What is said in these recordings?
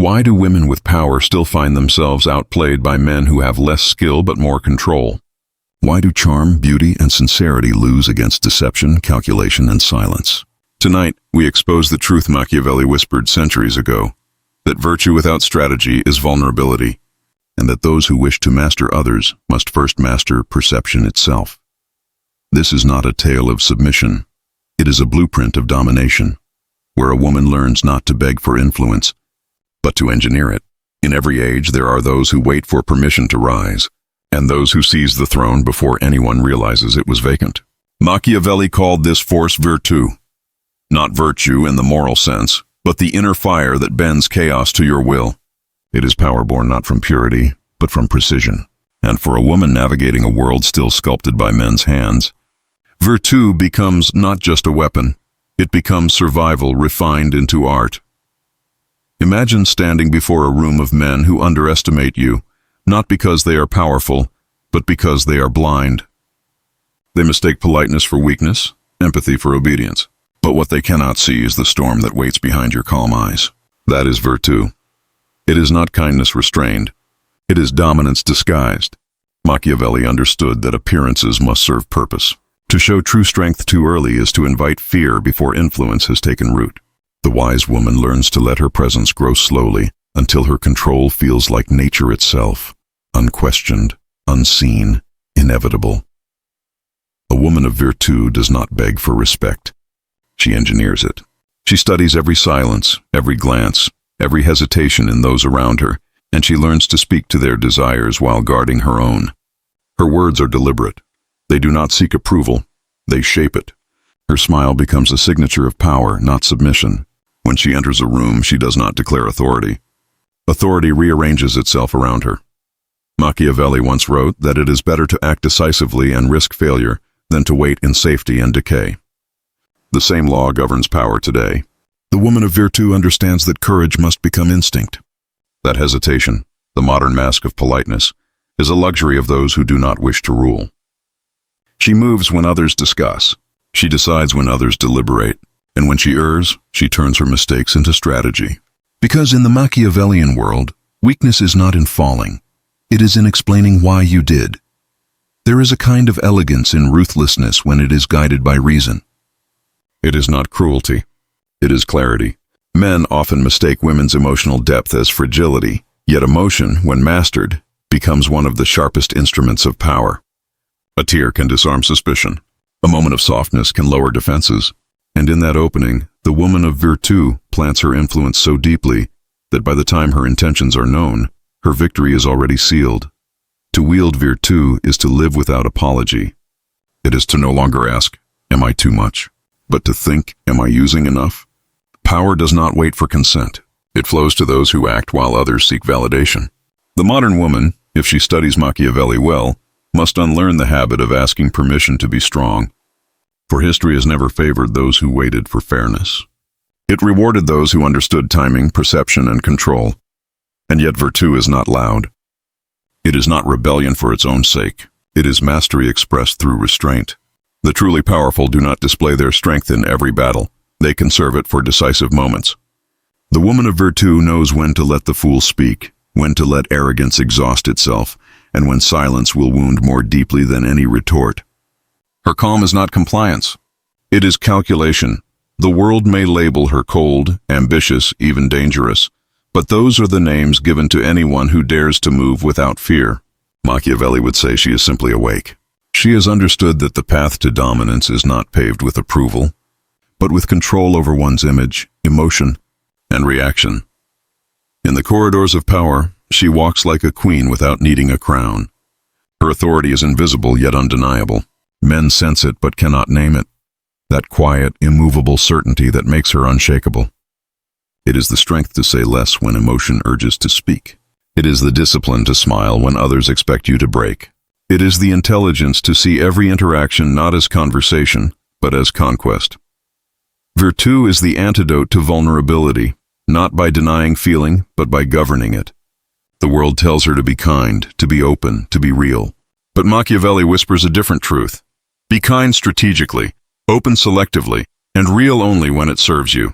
Why do women with power still find themselves outplayed by men who have less skill but more control? Why do charm, beauty, and sincerity lose against deception, calculation, and silence? Tonight, we expose the truth Machiavelli whispered centuries ago, that virtue without strategy is vulnerability, and that those who wish to master others must first master perception itself. This is not a tale of submission. It is a blueprint of domination, where a woman learns not to beg for influence, but to engineer it. In every age, there are those who wait for permission to rise, and those who seize the throne before anyone realizes it was vacant. Machiavelli called this force virtù, not virtue in the moral sense, but the inner fire that bends chaos to your will. It is power born not from purity, but from precision. And for a woman navigating a world still sculpted by men's hands, virtù becomes not just a weapon, it becomes survival refined into art. Imagine standing before a room of men who underestimate you, not because they are powerful, but because they are blind. They mistake politeness for weakness, empathy for obedience. But what they cannot see is the storm that waits behind your calm eyes. That is virtù. It is not kindness restrained. It is dominance disguised. Machiavelli understood that appearances must serve purpose. To show true strength too early is to invite fear before influence has taken root. The wise woman learns to let her presence grow slowly until her control feels like nature itself, unquestioned, unseen, inevitable. A woman of virtù does not beg for respect. She engineers it. She studies every silence, every glance, every hesitation in those around her, and she learns to speak to their desires while guarding her own. Her words are deliberate. They do not seek approval. They shape it. Her smile becomes a signature of power, not submission. When she enters a room, she does not declare authority. Authority rearranges itself around her. Machiavelli once wrote that it is better to act decisively and risk failure than to wait in safety and decay. The same law governs power today. The woman of virtù understands that courage must become instinct. That hesitation, the modern mask of politeness, is a luxury of those who do not wish to rule. She moves when others discuss. She decides when others deliberate. And when she errs, she turns her mistakes into strategy. Because in the Machiavellian world, weakness is not in falling. It is in explaining why you did. There is a kind of elegance in ruthlessness when it is guided by reason. It is not cruelty. It is clarity. Men often mistake women's emotional depth as fragility, yet emotion, when mastered, becomes one of the sharpest instruments of power. A tear can disarm suspicion. A moment of softness can lower defenses. And in that opening, the woman of virtù plants her influence so deeply that by the time her intentions are known, her victory is already sealed. To wield virtù is to live without apology. It is to no longer ask, "Am I too much?" but to think, "Am I using enough?" Power does not wait for consent. It flows to those who act while others seek validation. The modern woman, if she studies Machiavelli well, must unlearn the habit of asking permission to be strong. For history has never favored those who waited for fairness. It rewarded those who understood timing, perception, and control. And yet virtù is not loud. It is not rebellion for its own sake. It is mastery expressed through restraint. The truly powerful do not display their strength in every battle. They conserve it for decisive moments. The woman of virtù knows when to let the fool speak, when to let arrogance exhaust itself, and when silence will wound more deeply than any retort. Her calm is not compliance. It is calculation. The world may label her cold, ambitious, even dangerous, but those are the names given to anyone who dares to move without fear. Machiavelli would say she is simply awake. She has understood that the path to dominance is not paved with approval, but with control over one's image, emotion, and reaction. In the corridors of power, she walks like a queen without needing a crown. Her authority is invisible yet undeniable. Men sense it but cannot name it. That quiet, immovable certainty that makes her unshakable. It is the strength to say less when emotion urges to speak. It is the discipline to smile when others expect you to break. It is the intelligence to see every interaction not as conversation, but as conquest. Virtù is the antidote to vulnerability, not by denying feeling, but by governing it. The world tells her to be kind, to be open, to be real. But Machiavelli whispers a different truth. Be kind strategically, open selectively, and real only when it serves you.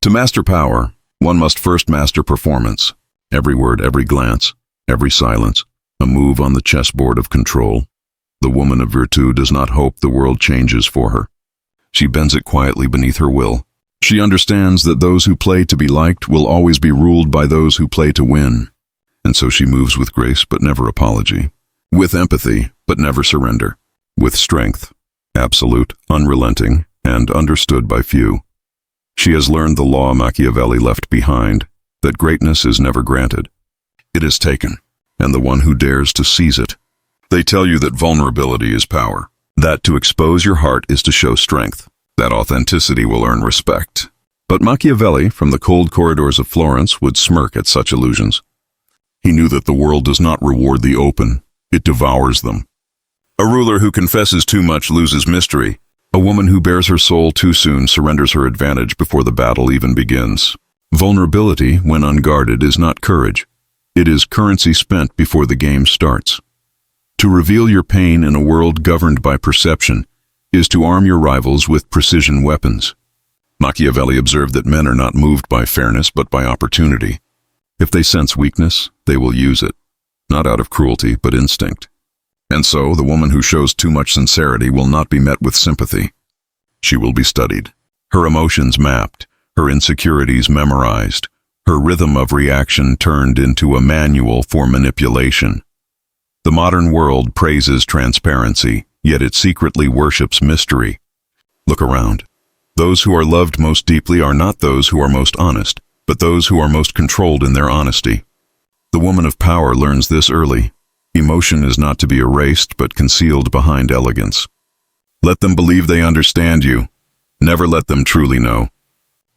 To master power, One must first master performance. Every word, every glance, every silence, a move on the chessboard of control. The woman of virtue does not hope the world changes for her. She bends it quietly beneath her will. She understands that those who play to be liked will always be ruled by those who play to win. And so she moves with grace but never apology, with empathy but never surrender, with strength, absolute, unrelenting, and understood by few. She has learned the law Machiavelli left behind, that greatness is never granted. It is taken, and the one who dares to seize it. They tell you that vulnerability is power, that to expose your heart is to show strength, that authenticity will earn respect. But Machiavelli, from the cold corridors of Florence, would smirk at such illusions. He knew that the world does not reward the open, it devours them. A ruler who confesses too much loses mystery. A woman who bares her soul too soon surrenders her advantage before the battle even begins. Vulnerability, when unguarded, is not courage. It is currency spent before the game starts. To reveal your pain in a world governed by perception is to arm your rivals with precision weapons. Machiavelli observed that men are not moved by fairness but by opportunity. If they sense weakness, they will use it, not out of cruelty but instinct. And so, the woman who shows too much sincerity will not be met with sympathy. She will be studied, her emotions mapped, her insecurities memorized, her rhythm of reaction turned into a manual for manipulation. The modern world praises transparency, yet it secretly worships mystery. Look around. Those who are loved most deeply are not those who are most honest, but those who are most controlled in their honesty. The woman of power learns this early. Emotion is not to be erased but concealed behind elegance. Let them believe they understand you. Never let them truly know.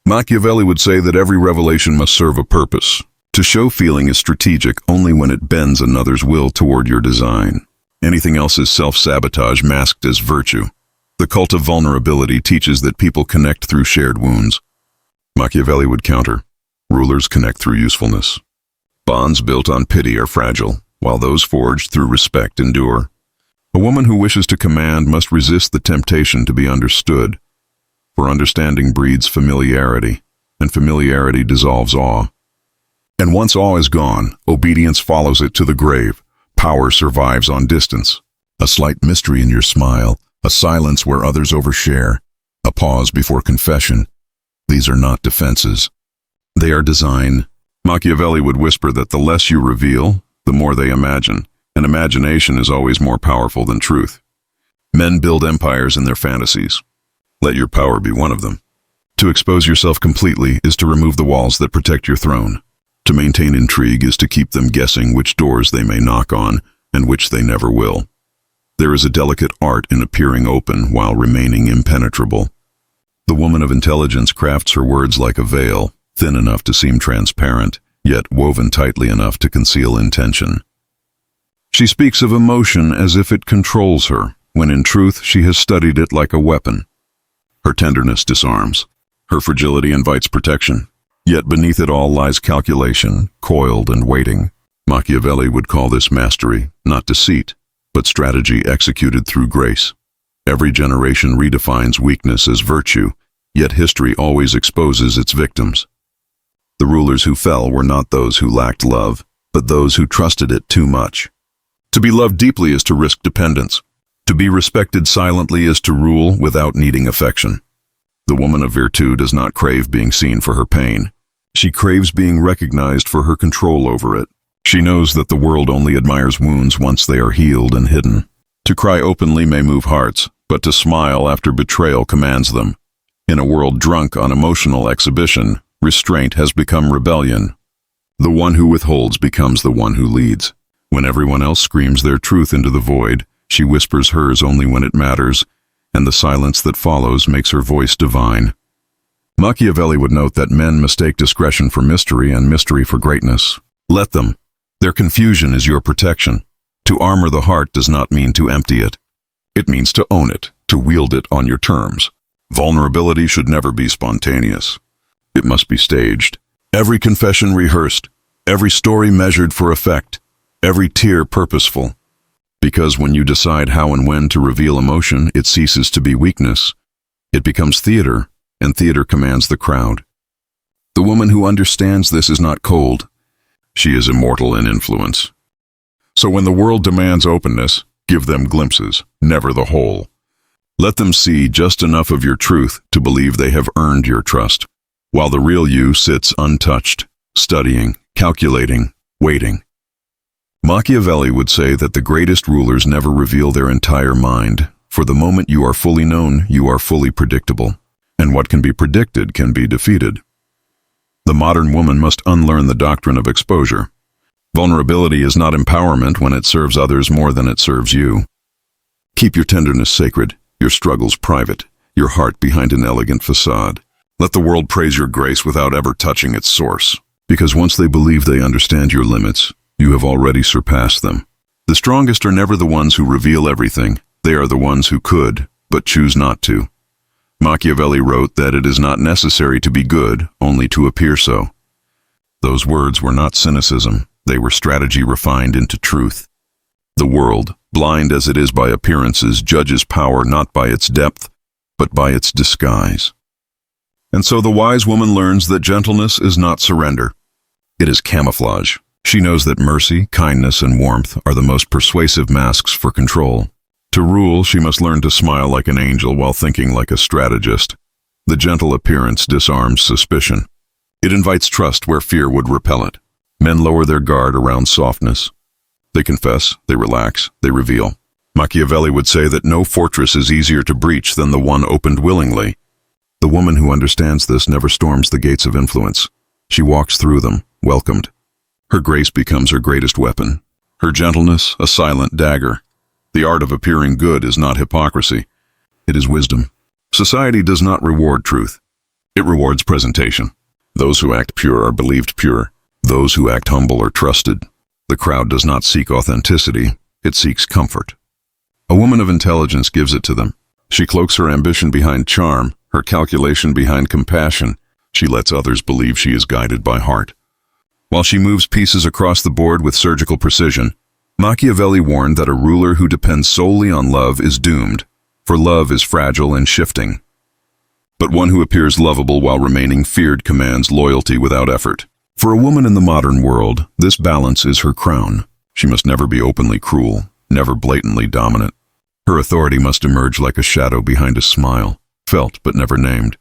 Machiavelli would say that every revelation must serve a purpose. To show feeling is strategic only when it bends another's will toward your design. Anything else is self-sabotage masked as virtue. The cult of vulnerability teaches that people connect through shared wounds. Machiavelli would counter, rulers connect through usefulness. Bonds built on pity are fragile, while those forged through respect endure. A woman who wishes to command must resist the temptation to be understood, for understanding breeds familiarity, and familiarity dissolves awe. And once awe is gone, obedience follows it to the grave. Power survives on distance. A slight mystery in your smile, a silence where others overshare, a pause before confession. These are not defenses. They are design. Machiavelli would whisper that the less you reveal, the more they imagine, and imagination is always more powerful than truth. Men build empires in their fantasies. Let your power be one of them. To expose yourself completely is to remove the walls that protect your throne. To maintain intrigue is to keep them guessing which doors they may knock on and which they never will. There is a delicate art in appearing open while remaining impenetrable. The woman of intelligence crafts her words like a veil, thin enough to seem transparent, yet woven tightly enough to conceal intention. She speaks of emotion as if it controls her, when in truth she has studied it like a weapon. Her tenderness disarms. Her fragility invites protection. Yet beneath it all lies calculation, coiled and waiting. Machiavelli would call this mastery, not deceit, but strategy executed through grace. Every generation redefines weakness as virtue, yet history always exposes its victims. The rulers who fell were not those who lacked love, but those who trusted it too much. To be loved deeply is to risk dependence. To be respected silently is to rule without needing affection. The woman of virtue does not crave being seen for her pain. She craves being recognized for her control over it. She knows that the world only admires wounds once they are healed and hidden. To cry openly may move hearts, but to smile after betrayal commands them. In a world drunk on emotional exhibition, restraint has become rebellion. The one who withholds becomes the one who leads. When everyone else screams their truth into the void, she whispers hers only when it matters, and the silence that follows makes her voice divine. Machiavelli would note that men mistake discretion for mystery and mystery for greatness. Let them. Their confusion is your protection. To armor the heart does not mean to empty it. It means to own it, to wield it on your terms. Vulnerability should never be spontaneous. It must be staged. Every confession rehearsed, every story measured for effect, every tear purposeful. Because when you decide how and when to reveal emotion, it ceases to be weakness. It becomes theater, and theater commands the crowd. The woman who understands this is not cold. She is immortal in influence. So when the world demands openness, give them glimpses, never the whole. Let them see just enough of your truth to believe they have earned your trust, while the real you sits untouched, studying, calculating, waiting. Machiavelli would say that the greatest rulers never reveal their entire mind, for the moment you are fully known, you are fully predictable, and what can be predicted can be defeated. The modern woman must unlearn the doctrine of exposure. Vulnerability is not empowerment when it serves others more than it serves you. Keep your tenderness sacred, your struggles private, your heart behind an elegant facade. Let the world praise your grace without ever touching its source, because once they believe they understand your limits, you have already surpassed them. The strongest are never the ones who reveal everything. They are the ones who could, but choose not to. Machiavelli wrote that it is not necessary to be good, only to appear so. Those words were not cynicism. They were strategy refined into truth. The world, blind as it is by appearances, judges power not by its depth, but by its disguise. And so the wise woman learns that gentleness is not surrender. It is camouflage. She knows that mercy, kindness, and warmth are the most persuasive masks for control. To rule, she must learn to smile like an angel while thinking like a strategist. The gentle appearance disarms suspicion. It invites trust where fear would repel it. Men lower their guard around softness. They confess, they relax, they reveal. Machiavelli would say that no fortress is easier to breach than the one opened willingly. The woman who understands this never storms the gates of influence. She walks through them, welcomed. Her grace becomes her greatest weapon. Her gentleness, a silent dagger. The art of appearing good is not hypocrisy. It is wisdom. Society does not reward truth. It rewards presentation. Those who act pure are believed pure. Those who act humble are trusted. The crowd does not seek authenticity. It seeks comfort. A woman of intelligence gives it to them. She cloaks her ambition behind charm, her calculation behind compassion. She lets others believe she is guided by heart. While she moves pieces across the board with surgical precision, Machiavelli warned that a ruler who depends solely on love is doomed, for love is fragile and shifting. But one who appears lovable while remaining feared commands loyalty without effort. For a woman in the modern world, this balance is her crown. She must never be openly cruel, never blatantly dominant. Her authority must emerge like a shadow behind a smile, felt but never named.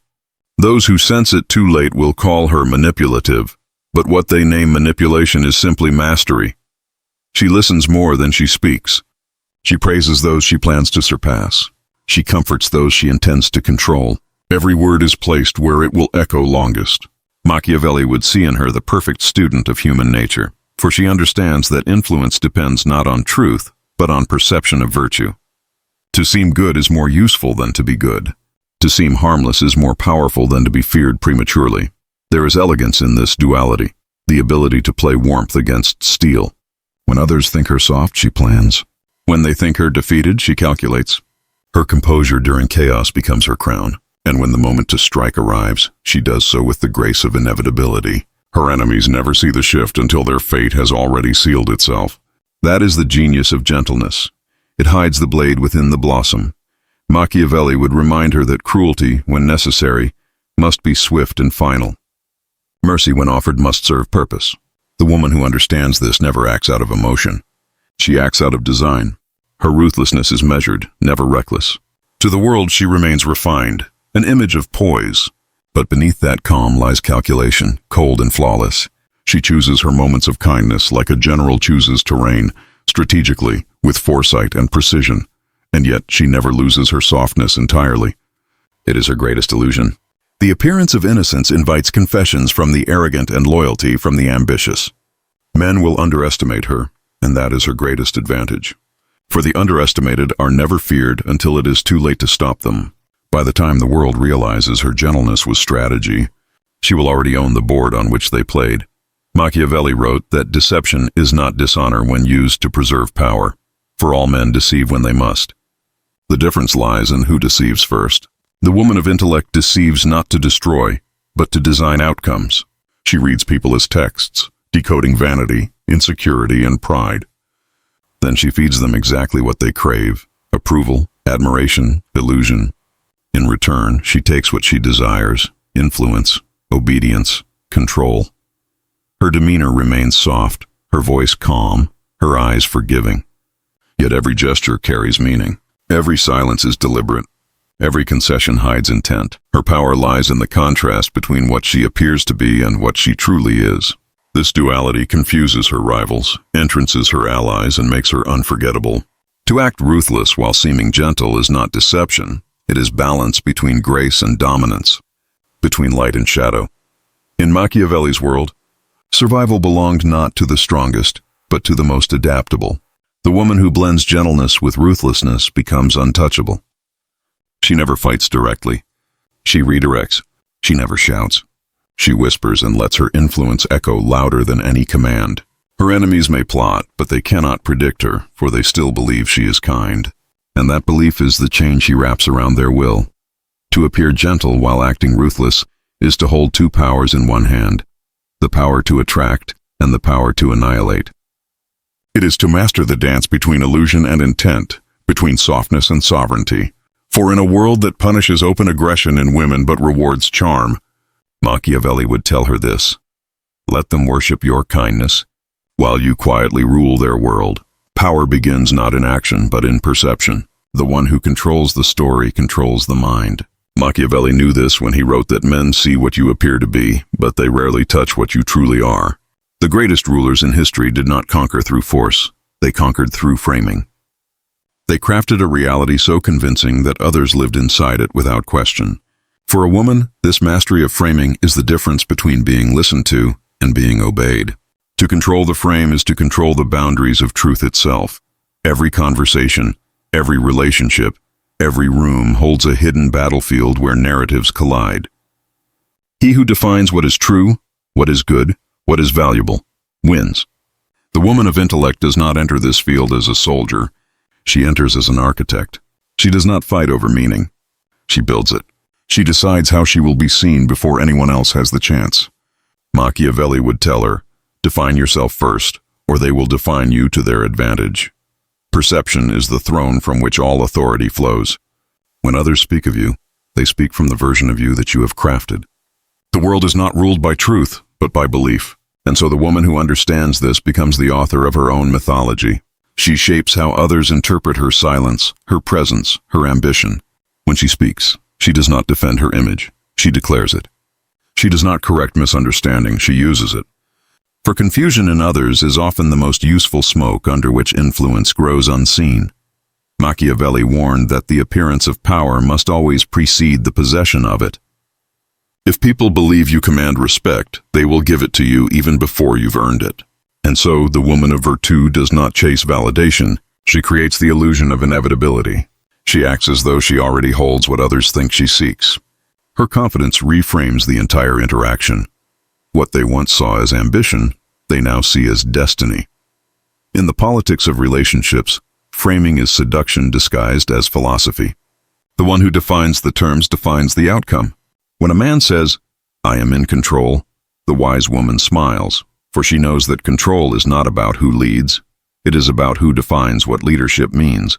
Those who sense it too late will call her manipulative, but what they name manipulation is simply mastery. She listens more than she speaks. She praises those she plans to surpass. She comforts those she intends to control. Every word is placed where it will echo longest. Machiavelli would see in her the perfect student of human nature, for she understands that influence depends not on truth, but on perception of virtue. To seem good is more useful than to be good. To seem harmless is more powerful than to be feared prematurely. There is elegance in this duality, the ability to play warmth against steel. When others think her soft, she plans. When they think her defeated, she calculates. Her composure during chaos becomes her crown, and when the moment to strike arrives, she does so with the grace of inevitability. Her enemies never see the shift until their fate has already sealed itself. That is the genius of gentleness. It hides the blade within the blossom. Machiavelli would remind her that cruelty, when necessary, must be swift and final. Mercy, when offered, must serve purpose. The woman who understands this never acts out of emotion. She acts out of design. Her ruthlessness is measured, never reckless. To the world she remains refined, an image of poise. But beneath that calm lies calculation, cold and flawless. She chooses her moments of kindness like a general chooses terrain, strategically, with foresight and precision. And yet she never loses her softness entirely. It is her greatest illusion. The appearance of innocence invites confessions from the arrogant and loyalty from the ambitious. Men will underestimate her, and that is her greatest advantage. For the underestimated are never feared until it is too late to stop them. By the time the world realizes her gentleness was strategy, she will already own the board on which they played. Machiavelli wrote that deception is not dishonor when used to preserve power, for all men deceive when they must. The difference lies in who deceives first. The woman of intellect deceives not to destroy, but to design outcomes. She reads people as texts, decoding vanity, insecurity, and pride. Then she feeds them exactly what they crave: approval, admiration, illusion. In return, she takes what she desires: influence, obedience, control. Her demeanor remains soft, her voice calm, her eyes forgiving. Yet every gesture carries meaning. Every silence is deliberate. Every concession hides intent. Her power lies in the contrast between what she appears to be and what she truly is. This duality confuses her rivals, entrances her allies, and makes her unforgettable. To act ruthless while seeming gentle is not deception. It is balance between grace and dominance, between light and shadow. In Machiavelli's world, survival belonged not to the strongest, but to the most adaptable. The woman who blends gentleness with ruthlessness becomes untouchable. She never fights directly. She redirects. She never shouts. She whispers and lets her influence echo louder than any command. Her enemies may plot, but they cannot predict her, for they still believe she is kind. And that belief is the chain she wraps around their will. To appear gentle while acting ruthless is to hold two powers in one hand, the power to attract and the power to annihilate. It is to master the dance between illusion and intent, between softness and sovereignty. For in a world that punishes open aggression in women but rewards charm, Machiavelli would tell her this: let them worship your kindness, while you quietly rule their world. Power begins not in action, but in perception. The one who controls the story controls the mind. Machiavelli knew this when he wrote that men see what you appear to be, but they rarely touch what you truly are. The greatest rulers in history did not conquer through force. They conquered through framing. They crafted a reality so convincing that others lived inside it without question. For a woman, this mastery of framing is the difference between being listened to and being obeyed. To control the frame is to control the boundaries of truth itself. Every conversation, every relationship, every room holds a hidden battlefield where narratives collide. He who defines what is true, what is good, what is valuable, wins. The woman of intellect does not enter this field as a soldier. She enters as an architect. She does not fight over meaning. She builds it. She decides how she will be seen before anyone else has the chance. Machiavelli would tell her, define yourself first, or they will define you to their advantage. Perception is the throne from which all authority flows. When others speak of you, they speak from the version of you that you have crafted. The world is not ruled by truth, but by belief. And so the woman who understands this becomes the author of her own mythology. She shapes how others interpret her silence, her presence, her ambition. When she speaks, she does not defend her image. She declares it. She does not correct misunderstanding. She uses it. For confusion in others is often the most useful smoke under which influence grows unseen. Machiavelli warned that the appearance of power must always precede the possession of it. If people believe you command respect, they will give it to you even before you've earned it. And so, the woman of virtue does not chase validation. She creates the illusion of inevitability. She acts as though she already holds what others think she seeks. Her confidence reframes the entire interaction. What they once saw as ambition, they now see as destiny. In the politics of relationships, framing is seduction disguised as philosophy. The one who defines the terms defines the outcome. When a man says, "I am in control," the wise woman smiles, for she knows that control is not about who leads. It is about who defines what leadership means.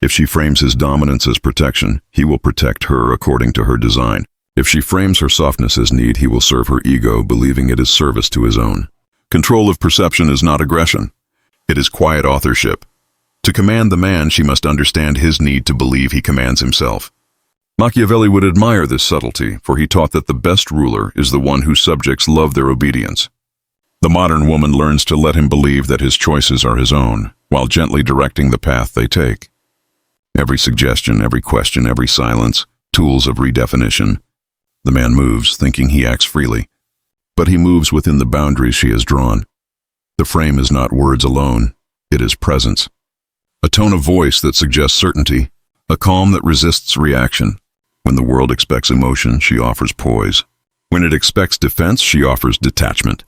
If she frames his dominance as protection, he will protect her according to her design. If she frames her softness as need, he will serve her ego, believing it is service to his own. Control of perception is not aggression. It is quiet authorship. To command the man, she must understand his need to believe he commands himself. Machiavelli would admire this subtlety, for he taught that the best ruler is the one whose subjects love their obedience. The modern woman learns to let him believe that his choices are his own, while gently directing the path they take. Every suggestion, every question, every silence, tools of redefinition. The man moves, thinking he acts freely, but he moves within the boundaries she has drawn. The frame is not words alone, it is presence. A tone of voice that suggests certainty, a calm that resists reaction. When the world expects emotion, she offers poise. When it expects defense, she offers detachment.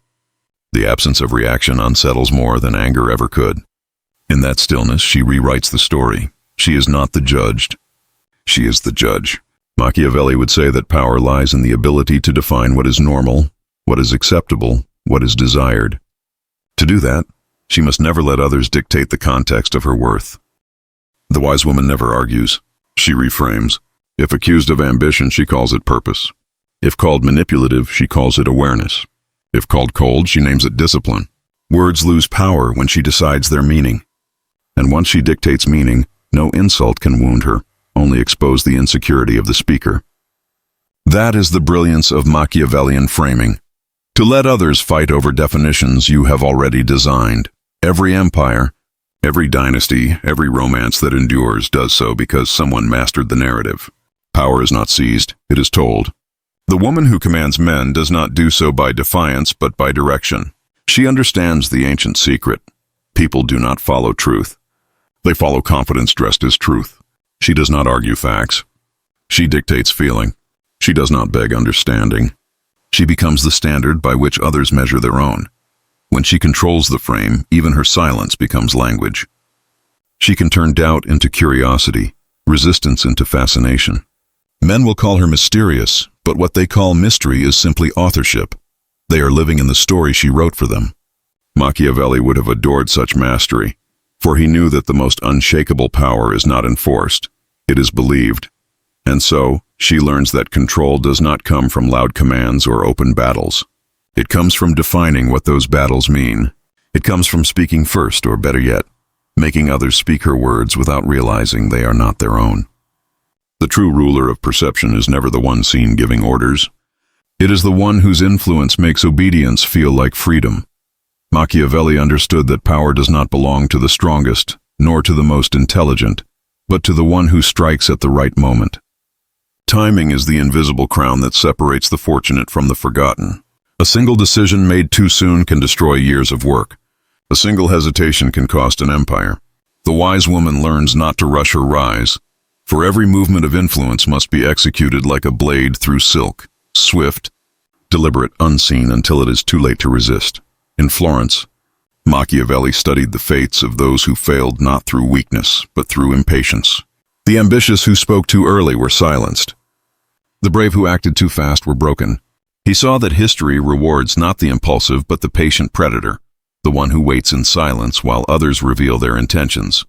The absence of reaction unsettles more than anger ever could. In that stillness, she rewrites the story. She is not the judged. She is the judge. Machiavelli would say that power lies in the ability to define what is normal, what is acceptable, what is desired. To do that, she must never let others dictate the context of her worth. The wise woman never argues. She reframes. If accused of ambition, she calls it purpose. If called manipulative, she calls it awareness. If called cold, she names it discipline. Words lose power when she decides their meaning. And once she dictates meaning, no insult can wound her, only expose the insecurity of the speaker. That is the brilliance of Machiavellian framing. To let others fight over definitions you have already designed. Every empire, every dynasty, every romance that endures does so because someone mastered the narrative. Power is not seized, it is told. The woman who commands men does not do so by defiance but by direction. She understands the ancient secret. People do not follow truth. They follow confidence dressed as truth. She does not argue facts. She dictates feeling. She does not beg understanding. She becomes the standard by which others measure their own. When she controls the frame, even her silence becomes language. She can turn doubt into curiosity, resistance into fascination. Men will call her mysterious, but what they call mystery is simply authorship. They are living in the story she wrote for them. Machiavelli would have adored such mastery, for he knew that the most unshakable power is not enforced, it is believed. And so, she learns that control does not come from loud commands or open battles. It comes from defining what those battles mean. It comes from speaking first, or better yet, making others speak her words without realizing they are not their own. The true ruler of perception is never the one seen giving orders. It is the one whose influence makes obedience feel like freedom. Machiavelli understood that power does not belong to the strongest, nor to the most intelligent, but to the one who strikes at the right moment. Timing is the invisible crown that separates the fortunate from the forgotten. A single decision made too soon can destroy years of work. A single hesitation can cost an empire. The wise woman learns not to rush her rise, for every movement of influence must be executed like a blade through silk, swift, deliberate, unseen until it is too late to resist. In Florence, Machiavelli studied the fates of those who failed not through weakness, but through impatience. The ambitious who spoke too early were silenced. The brave who acted too fast were broken. He saw that history rewards not the impulsive but the patient predator, the one who waits in silence while others reveal their intentions.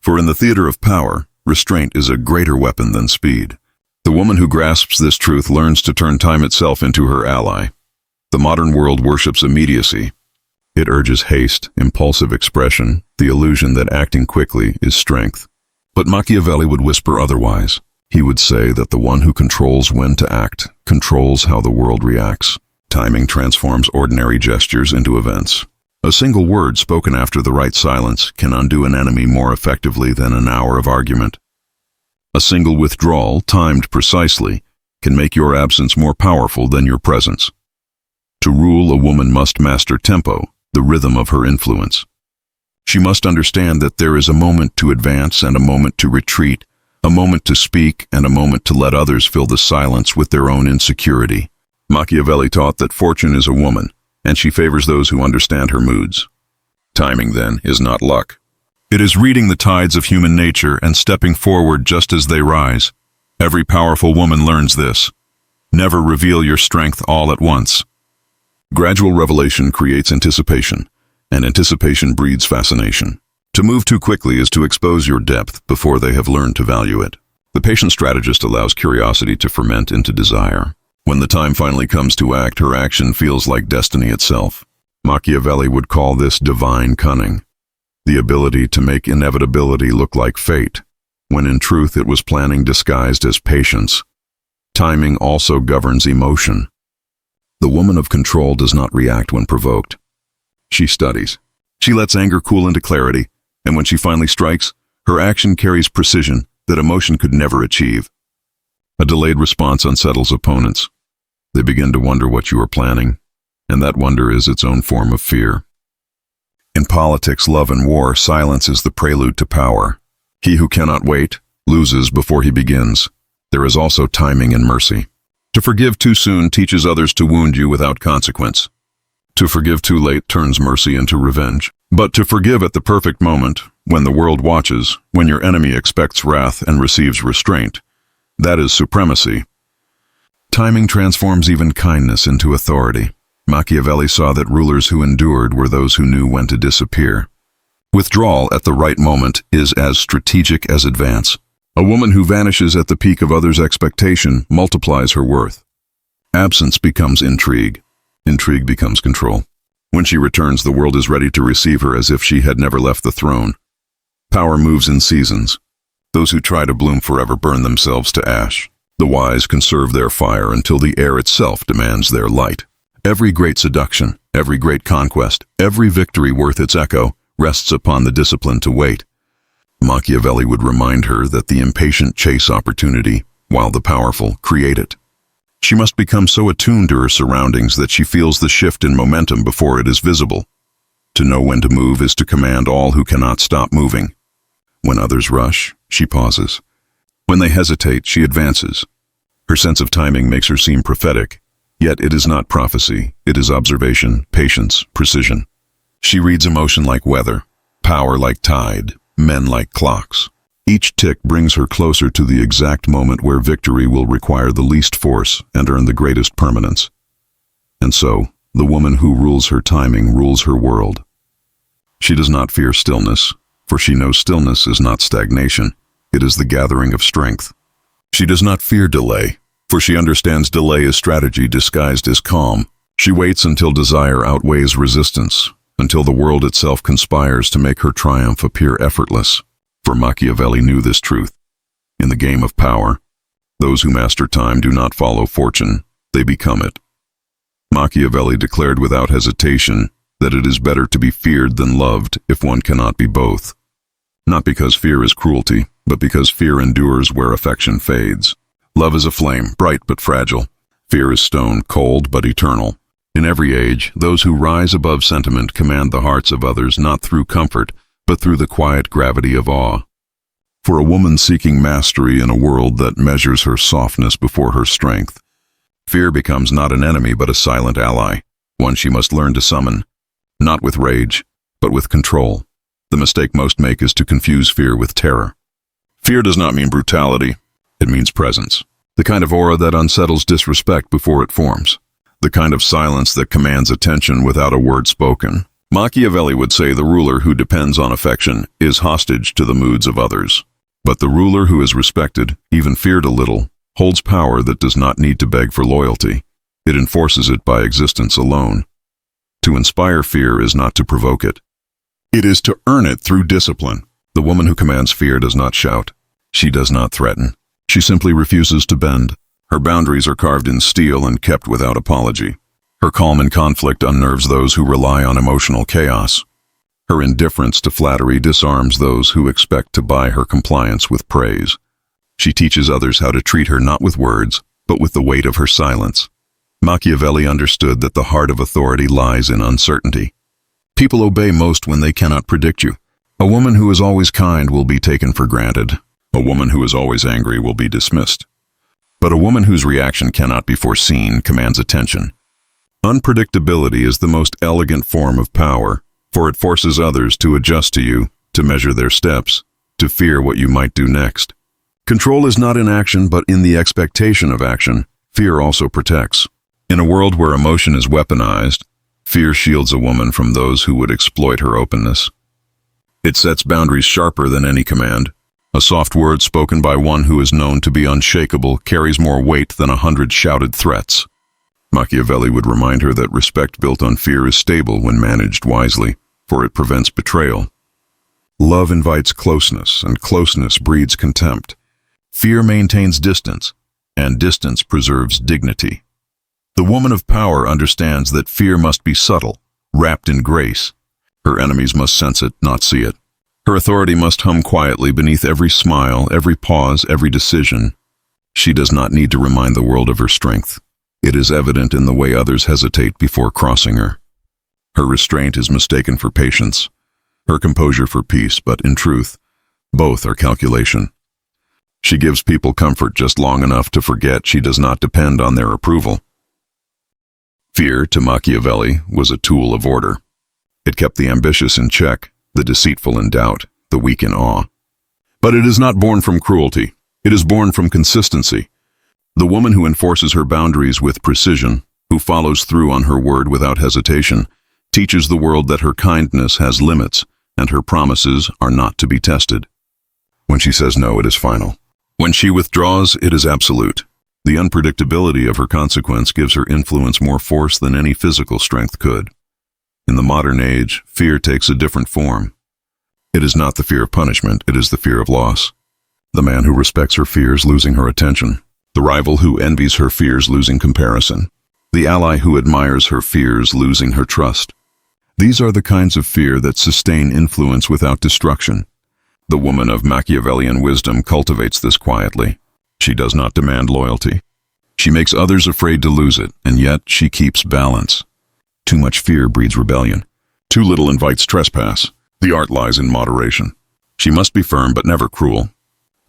For in the theater of power, restraint is a greater weapon than speed. The woman who grasps this truth learns to turn time itself into her ally. The modern world worships immediacy. It urges haste, impulsive expression, the illusion that acting quickly is strength. But Machiavelli would whisper otherwise. He would say that the one who controls when to act controls how the world reacts. Timing transforms ordinary gestures into events. A single word spoken after the right silence can undo an enemy more effectively than an hour of argument. A single withdrawal, timed precisely, can make your absence more powerful than your presence. To rule, a woman must master tempo, the rhythm of her influence. She must understand that there is a moment to advance and a moment to retreat, a moment to speak and a moment to let others fill the silence with their own insecurity. Machiavelli taught that fortune is a woman, and she favors those who understand her moods. Timing, then, is not luck. It is reading the tides of human nature and stepping forward just as they rise. Every powerful woman learns this. Never reveal your strength all at once. Gradual revelation creates anticipation, and anticipation breeds fascination. To move too quickly is to expose your depth before they have learned to value it. The patient strategist allows curiosity to ferment into desire. When the time finally comes to act, her action feels like destiny itself. Machiavelli would call this divine cunning, the ability to make inevitability look like fate, when in truth it was planning disguised as patience. Timing also governs emotion. The woman of control does not react when provoked. She studies. She lets anger cool into clarity, and when she finally strikes, her action carries precision that emotion could never achieve. A delayed response unsettles opponents. They begin to wonder what you are planning, and that wonder is its own form of fear. In politics, love, and war, silence is the prelude to power. He who cannot wait loses before he begins. There is also timing and mercy. To forgive too soon teaches others to wound you without consequence. To forgive too late turns mercy into revenge. But to forgive at the perfect moment, when the world watches, when your enemy expects wrath and receives restraint, that is supremacy. Timing transforms even kindness into authority. Machiavelli saw that rulers who endured were those who knew when to disappear. Withdrawal at the right moment is as strategic as advance. A woman who vanishes at the peak of others' expectation multiplies her worth. Absence becomes intrigue. Intrigue becomes control. When she returns, the world is ready to receive her as if she had never left the throne. Power moves in seasons. Those who try to bloom forever burn themselves to ash. The wise conserve their fire until the air itself demands their light. Every great seduction, every great conquest, every victory worth its echo rests upon the discipline to wait. Machiavelli would remind her that the impatient chase opportunity, while the powerful create it. She must become so attuned to her surroundings that she feels the shift in momentum before it is visible. To know when to move is to command all who cannot stop moving. When others rush, she pauses. When they hesitate, she advances. Her sense of timing makes her seem prophetic, yet it is not prophecy, it is observation, patience, precision. She reads emotion like weather, power like tide, men like clocks. Each tick brings her closer to the exact moment where victory will require the least force and earn the greatest permanence. And so, the woman who rules her timing rules her world. She does not fear stillness, for she knows stillness is not stagnation, it is the gathering of strength. She does not fear delay, for she understands delay is strategy disguised as calm. She waits until desire outweighs resistance, until the world itself conspires to make her triumph appear effortless. For Machiavelli knew this truth. In the game of power, those who master time do not follow fortune, they become it. Machiavelli declared without hesitation that it is better to be feared than loved if one cannot be both. Not because fear is cruelty, but because fear endures where affection fades. Love is a flame, bright but fragile. Fear is stone, cold but eternal. In every age, those who rise above sentiment command the hearts of others not through comfort, but through the quiet gravity of awe. For a woman seeking mastery in a world that measures her softness before her strength, fear becomes not an enemy but a silent ally, one she must learn to summon, not with rage, but with control. The mistake most make is to confuse fear with terror. Fear does not mean brutality, it means presence. The kind of aura that unsettles disrespect before it forms. The kind of silence that commands attention without a word spoken. Machiavelli would say the ruler who depends on affection is hostage to the moods of others. But the ruler who is respected, even feared a little, holds power that does not need to beg for loyalty. It enforces it by existence alone. To inspire fear is not to provoke it. It is to earn it through discipline. The woman who commands fear does not shout. She does not threaten. She simply refuses to bend. Her boundaries are carved in steel and kept without apology. Her calm in conflict unnerves those who rely on emotional chaos. Her indifference to flattery disarms those who expect to buy her compliance with praise. She teaches others how to treat her not with words, but with the weight of her silence. Machiavelli understood that the heart of authority lies in uncertainty. People obey most when they cannot predict you. A woman who is always kind will be taken for granted. A woman who is always angry will be dismissed. But a woman whose reaction cannot be foreseen commands attention. Unpredictability is the most elegant form of power, for it forces others to adjust to you, to measure their steps, to fear what you might do next. Control is not in action, but in the expectation of action. Fear also protects. In a world where emotion is weaponized, fear shields a woman from those who would exploit her openness. It sets boundaries sharper than any command. A soft word spoken by one who is known to be unshakable carries more weight than 100 shouted threats. Machiavelli would remind her that respect built on fear is stable when managed wisely, for it prevents betrayal. Love invites closeness, and closeness breeds contempt. Fear maintains distance, and distance preserves dignity. The woman of power understands that fear must be subtle, wrapped in grace. Her enemies must sense it, not see it. Her authority must hum quietly beneath every smile, every pause, every decision. She does not need to remind the world of her strength. It is evident in the way others hesitate before crossing her. Her restraint is mistaken for patience, her composure for peace, but in truth, both are calculation. She gives people comfort just long enough to forget she does not depend on their approval. Fear, to Machiavelli, was a tool of order. It kept the ambitious in check, the deceitful in doubt, the weak in awe. But it is not born from cruelty. It is born from consistency. The woman who enforces her boundaries with precision, who follows through on her word without hesitation, teaches the world that her kindness has limits and her promises are not to be tested. When she says no, it is final. When she withdraws, it is absolute. The unpredictability of her consequence gives her influence more force than any physical strength could. In the modern age, fear takes a different form. It is not the fear of punishment, it is the fear of loss. The man who respects her fears losing her attention. The rival who envies her fears losing comparison. The ally who admires her fears losing her trust. These are the kinds of fear that sustain influence without destruction. The woman of Machiavellian wisdom cultivates this quietly. She does not demand loyalty. She makes others afraid to lose it, and yet she keeps balance. Too much fear breeds rebellion. Too little invites trespass. The art lies in moderation. She must be firm but never cruel.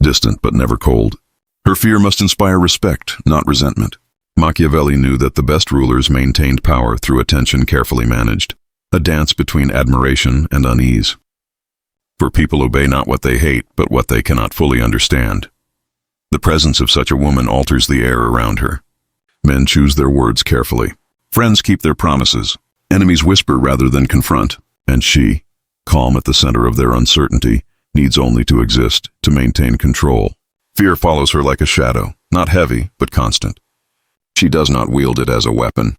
Distant but never cold. Her fear must inspire respect, not resentment. Machiavelli knew that the best rulers maintained power through attention carefully managed, a dance between admiration and unease. For people obey not what they hate, but what they cannot fully understand. The presence of such a woman alters the air around her. Men choose their words carefully. Friends keep their promises. Enemies whisper rather than confront. And she, calm at the center of their uncertainty, needs only to exist to maintain control. Fear follows her like a shadow, not heavy, but constant. She does not wield it as a weapon,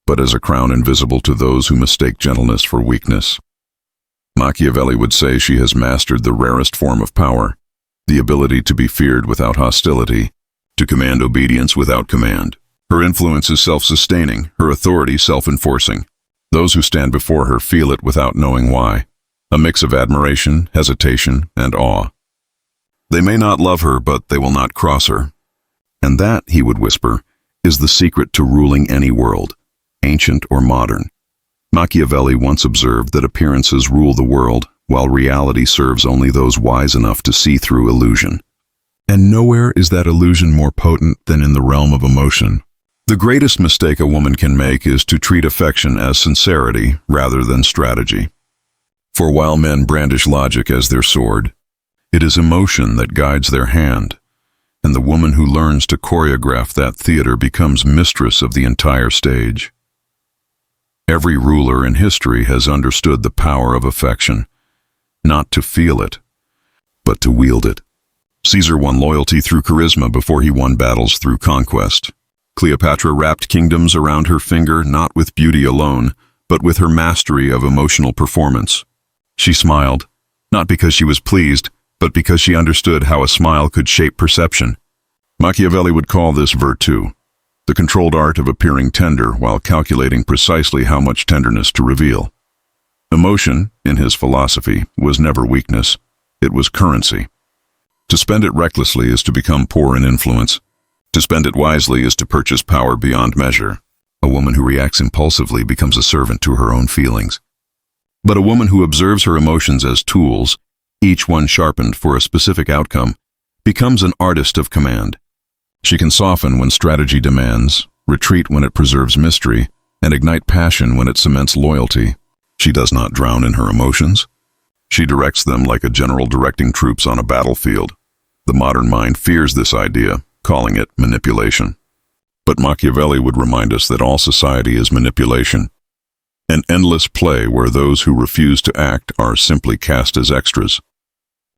but as a crown invisible to those who mistake gentleness for weakness. Machiavelli would say she has mastered the rarest form of power, the ability to be feared without hostility, to command obedience without command. Her influence is self-sustaining, her authority self-enforcing. Those who stand before her feel it without knowing why, a mix of admiration, hesitation, and awe. They may not love her, but they will not cross her. And that, he would whisper, is the secret to ruling any world, ancient or modern. Machiavelli once observed that appearances rule the world, while reality serves only those wise enough to see through illusion. And nowhere is that illusion more potent than in the realm of emotion. The greatest mistake a woman can make is to treat affection as sincerity rather than strategy. For while men brandish logic as their sword, it is emotion that guides their hand, and the woman who learns to choreograph that theater becomes mistress of the entire stage. Every ruler in history has understood the power of affection, not to feel it, but to wield it. Caesar won loyalty through charisma before he won battles through conquest. Cleopatra wrapped kingdoms around her finger not with beauty alone, but with her mastery of emotional performance. She smiled, not because she was pleased, but because she understood how a smile could shape perception. Machiavelli would call this virtù, the controlled art of appearing tender while calculating precisely how much tenderness to reveal. Emotion, in his philosophy, was never weakness, it was currency. To spend it recklessly is to become poor in influence. To spend it wisely is to purchase power beyond measure. A woman who reacts impulsively becomes a servant to her own feelings. But a woman who observes her emotions as tools, each one sharpened for a specific outcome, becomes an artist of command. She can soften when strategy demands, retreat when it preserves mystery, and ignite passion when it cements loyalty. She does not drown in her emotions. She directs them like a general directing troops on a battlefield. The modern mind fears this idea, calling it manipulation. But Machiavelli would remind us that all society is manipulation, an endless play where those who refuse to act are simply cast as extras.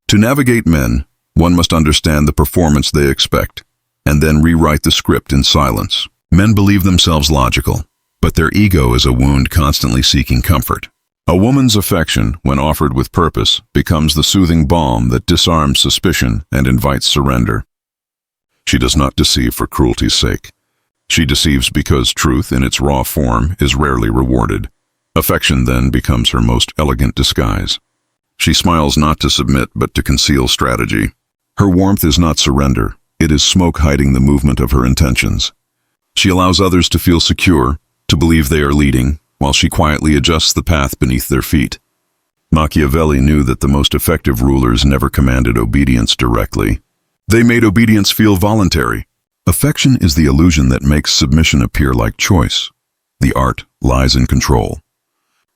To navigate men, one must understand the performance they expect, and then rewrite the script in silence. Men believe themselves logical, but their ego is a wound constantly seeking comfort. A woman's affection, when offered with purpose, becomes the soothing balm that disarms suspicion and invites surrender. She does not deceive for cruelty's sake. She deceives because truth in its raw form is rarely rewarded. Affection then becomes her most elegant disguise. She smiles not to submit but to conceal strategy. Her warmth is not surrender, it is smoke hiding the movement of her intentions. She allows others to feel secure, to believe they are leading, while she quietly adjusts the path beneath their feet. Machiavelli knew that the most effective rulers never commanded obedience directly. They made obedience feel voluntary. Affection is the illusion that makes submission appear like choice. The art lies in control.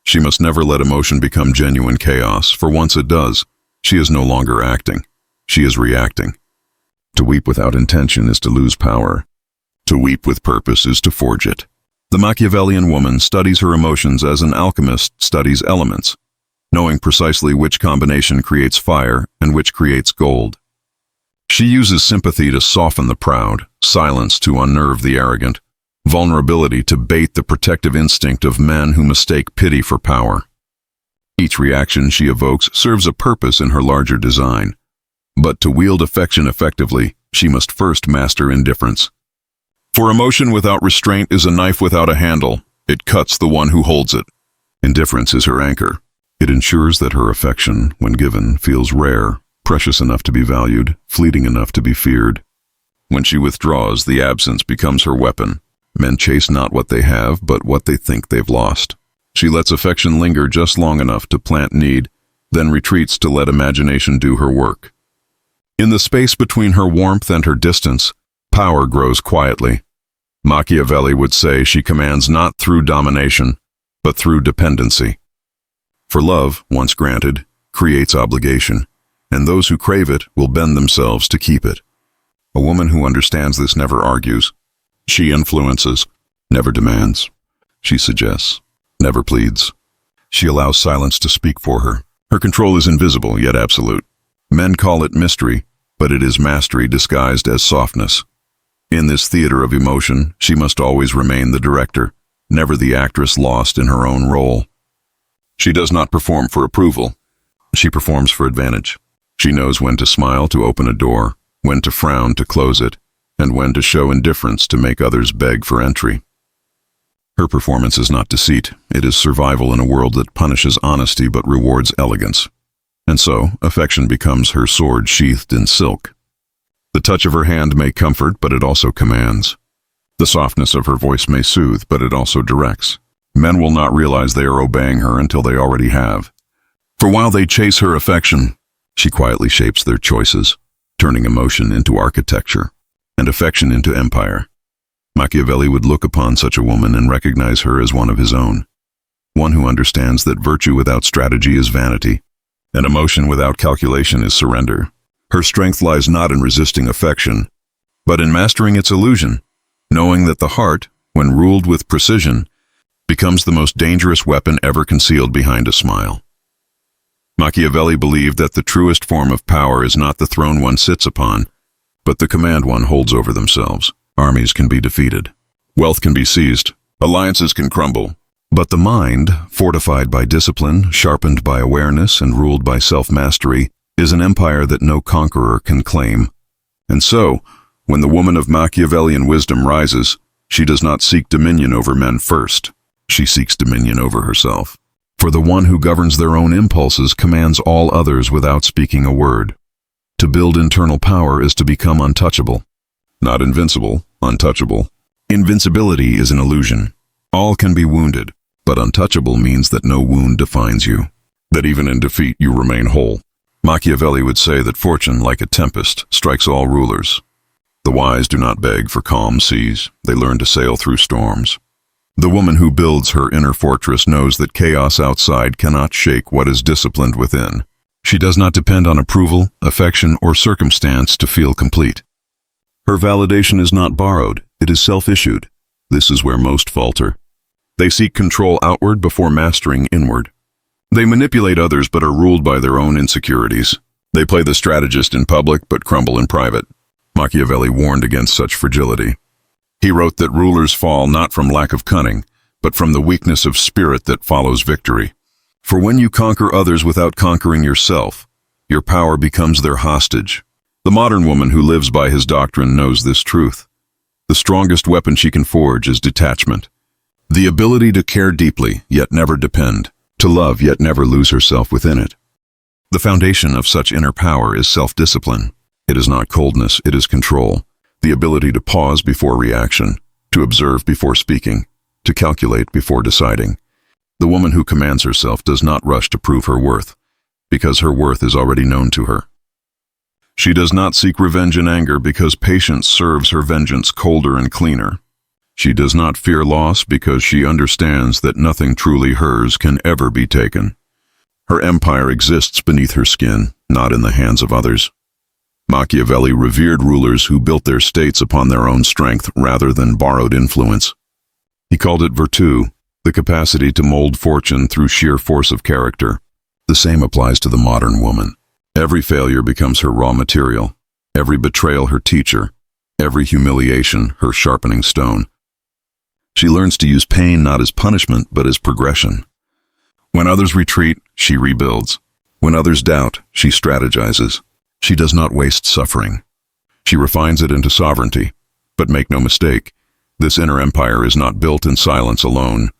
She must never let emotion become genuine chaos, for once it does, she is no longer acting. She is reacting. To weep without intention is to lose power. To weep with purpose is to forge it. The Machiavellian woman studies her emotions as an alchemist studies elements, knowing precisely which combination creates fire and which creates gold. She uses sympathy to soften the proud, silence to unnerve the arrogant, vulnerability to bait the protective instinct of men who mistake pity for power. Each reaction she evokes serves a purpose in her larger design. But to wield affection effectively, she must first master indifference. For emotion without restraint is a knife without a handle. It cuts the one who holds it. Indifference is her anchor. It ensures that her affection, when given, feels rare, precious enough to be valued, fleeting enough to be feared. When she withdraws, the absence becomes her weapon. Men chase not what they have, but what they think they've lost. She lets affection linger just long enough to plant need, then retreats to let imagination do her work. In the space between her warmth and her distance, power grows quietly. Machiavelli would say she commands not through domination, but through dependency. For love, once granted, creates obligation, and those who crave it will bend themselves to keep it. A woman who understands this never argues. She influences, never demands. She suggests, never pleads. She allows silence to speak for her. Her control is invisible, yet absolute. Men call it mystery, but it is mastery disguised as softness. In this theater of emotion, she must always remain the director, never the actress lost in her own role. She does not perform for approval. She performs for advantage. She knows when to smile to open a door, when to frown to close it, and when to show indifference to make others beg for entry. Her performance is not deceit. It is survival in a world that punishes honesty but rewards elegance. And so, affection becomes her sword sheathed in silk. The touch of her hand may comfort, but it also commands. The softness of her voice may soothe, but it also directs. Men will not realize they are obeying her until they already have. For while they chase her affection, she quietly shapes their choices, turning emotion into architecture and affection into empire. Machiavelli would look upon such a woman and recognize her as one of his own, one who understands that virtue without strategy is vanity, and emotion without calculation is surrender. Her strength lies not in resisting affection, but in mastering its illusion, knowing that the heart, when ruled with precision, becomes the most dangerous weapon ever concealed behind a smile. Machiavelli believed that the truest form of power is not the throne one sits upon, but the command one holds over themselves. Armies can be defeated. Wealth can be seized. Alliances can crumble. But the mind, fortified by discipline, sharpened by awareness, and ruled by self-mastery, is an empire that no conqueror can claim. And so, when the woman of Machiavellian wisdom rises, she does not seek dominion over men first. She seeks dominion over herself. For the one who governs their own impulses commands all others without speaking a word. To build internal power is to become untouchable. Not invincible, untouchable. Invincibility is an illusion. All can be wounded, but untouchable means that no wound defines you, that even in defeat you remain whole. Machiavelli would say that fortune, like a tempest, strikes all rulers. The wise do not beg for calm seas, they learn to sail through storms. The woman who builds her inner fortress knows that chaos outside cannot shake what is disciplined within. She does not depend on approval, affection, or circumstance to feel complete. Her validation is not borrowed, it is self-issued. This is where most falter. They seek control outward before mastering inward. They manipulate others but are ruled by their own insecurities. They play the strategist in public but crumble in private. Machiavelli warned against such fragility. He wrote that rulers fall not from lack of cunning, but from the weakness of spirit that follows victory. For when you conquer others without conquering yourself, your power becomes their hostage. The modern woman who lives by his doctrine knows this truth. The strongest weapon she can forge is detachment. The ability to care deeply, yet never depend. To love, yet never lose herself within it. The foundation of such inner power is self-discipline. It is not coldness, it is control. The ability to pause before reaction, to observe before speaking, to calculate before deciding. The woman who commands herself does not rush to prove her worth, because her worth is already known to her. She does not seek revenge and anger because patience serves her vengeance colder and cleaner. She does not fear loss because she understands that nothing truly hers can ever be taken. Her empire exists beneath her skin, not in the hands of others. Machiavelli revered rulers who built their states upon their own strength rather than borrowed influence. He called it virtù, the capacity to mold fortune through sheer force of character. The same applies to the modern woman. Every failure becomes her raw material. every betrayal her teacher, every humiliation her sharpening stone. She learns to use pain not as punishment but as progression. When others retreat, she rebuilds. When others doubt, she strategizes. She does not waste suffering. She refines it into sovereignty. But make no mistake, this inner empire is not built in silence alone.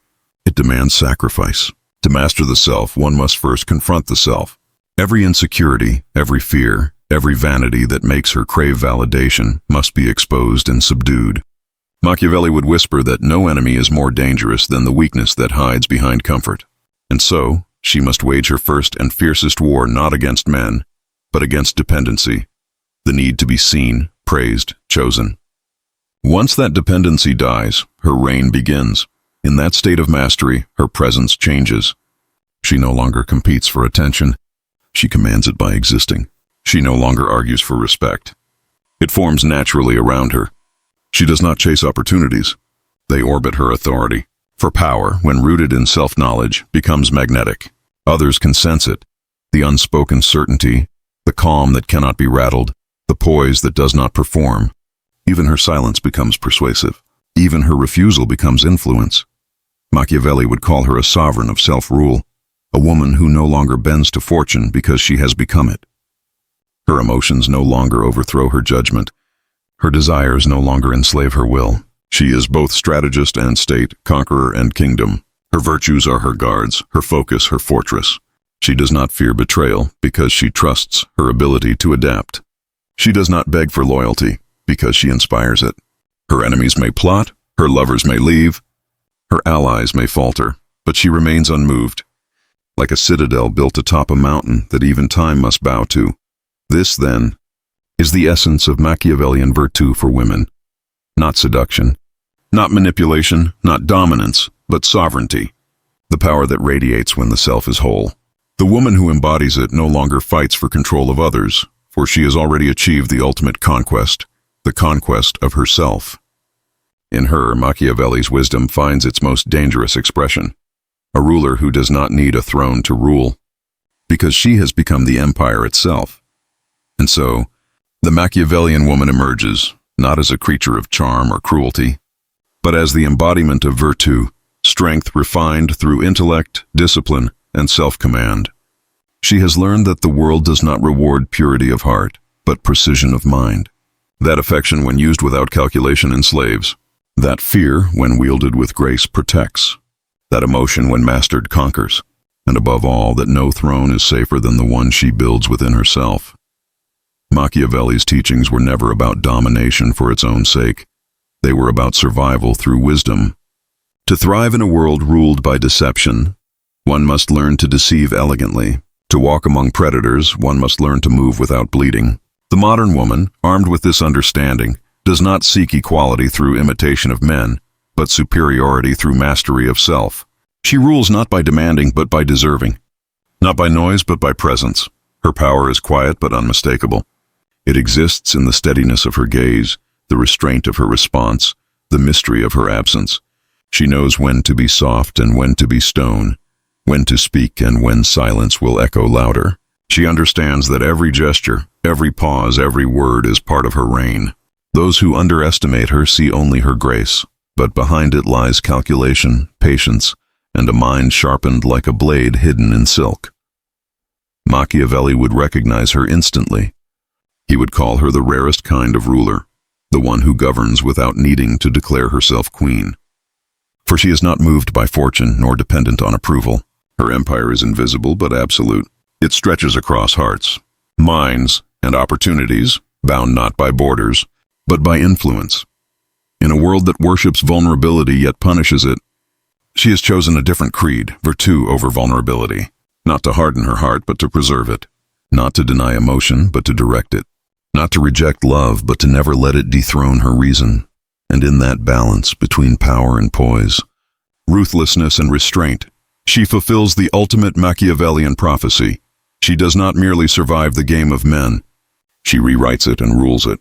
It demands sacrifice. To master the self, one must first confront the self. Every insecurity, every fear, every vanity that makes her crave validation must be exposed and subdued. Machiavelli would whisper that no enemy is more dangerous than the weakness that hides behind comfort. And so, she must wage her first and fiercest war not against men, but against dependency, the need to be seen, praised, chosen. Once that dependency dies, her reign begins. In that state of mastery, her presence changes. She no longer competes for attention. She commands it by existing. She no longer argues for respect. It forms naturally around her. She does not chase opportunities. They orbit her authority. For power, when rooted in self-knowledge, becomes magnetic. Others can sense it. The unspoken certainty, the calm that cannot be rattled, the poise that does not perform. Even her silence becomes persuasive. Even her refusal becomes influence. Machiavelli would call her a sovereign of self-rule, a woman who no longer bends to fortune because she has become it. Her emotions no longer overthrow her judgment. Her desires no longer enslave her will. She is both strategist and state, conqueror and kingdom. Her virtues are her guards, her focus her fortress. She does not fear betrayal because she trusts her ability to adapt. She does not beg for loyalty because she inspires it. Her enemies may plot, her lovers may leave, her allies may falter, but she remains unmoved, like a citadel built atop a mountain that even time must bow to. This, then, is the essence of Machiavellian virtue for women. Not seduction, not manipulation, not dominance, but sovereignty, the power that radiates when the self is whole. The woman who embodies it no longer fights for control of others, for she has already achieved the ultimate conquest, the conquest of herself. In her, Machiavelli's wisdom finds its most dangerous expression, a ruler who does not need a throne to rule, because she has become the empire itself. And so, the Machiavellian woman emerges, not as a creature of charm or cruelty, but as the embodiment of virtue, strength refined through intellect, discipline, and self-command. She has learned that the world does not reward purity of heart, but precision of mind. That affection when used without calculation enslaves. That fear, when wielded with grace, protects. That emotion, when mastered, conquers. And above all, that no throne is safer than the one she builds within herself. Machiavelli's teachings were never about domination for its own sake. They were about survival through wisdom. To thrive in a world ruled by deception, one must learn to deceive elegantly. To walk among predators, one must learn to move without bleeding. The modern woman, armed with this understanding, does not seek equality through imitation of men, but superiority through mastery of self. She rules not by demanding, but by deserving. Not by noise, but by presence. Her power is quiet but unmistakable. It exists in the steadiness of her gaze, the restraint of her response, the mystery of her absence. She knows when to be soft and when to be stone, when to speak and when silence will echo louder. She understands that every gesture, every pause, every word is part of her reign. Those who underestimate her see only her grace, but behind it lies calculation, patience, and a mind sharpened like a blade hidden in silk. Machiavelli would recognize her instantly. He would call her the rarest kind of ruler, the one who governs without needing to declare herself queen. For she is not moved by fortune nor dependent on approval. Her empire is invisible but absolute. It stretches across hearts, minds, and opportunities, bound not by borders, but by influence. In a world that worships vulnerability yet punishes it, she has chosen a different creed, virtue over vulnerability, not to harden her heart but to preserve it, not to deny emotion but to direct it, not to reject love but to never let it dethrone her reason. And in that balance between power and poise, ruthlessness and restraint, she fulfills the ultimate Machiavellian prophecy. She does not merely survive the game of men, she rewrites it and rules it.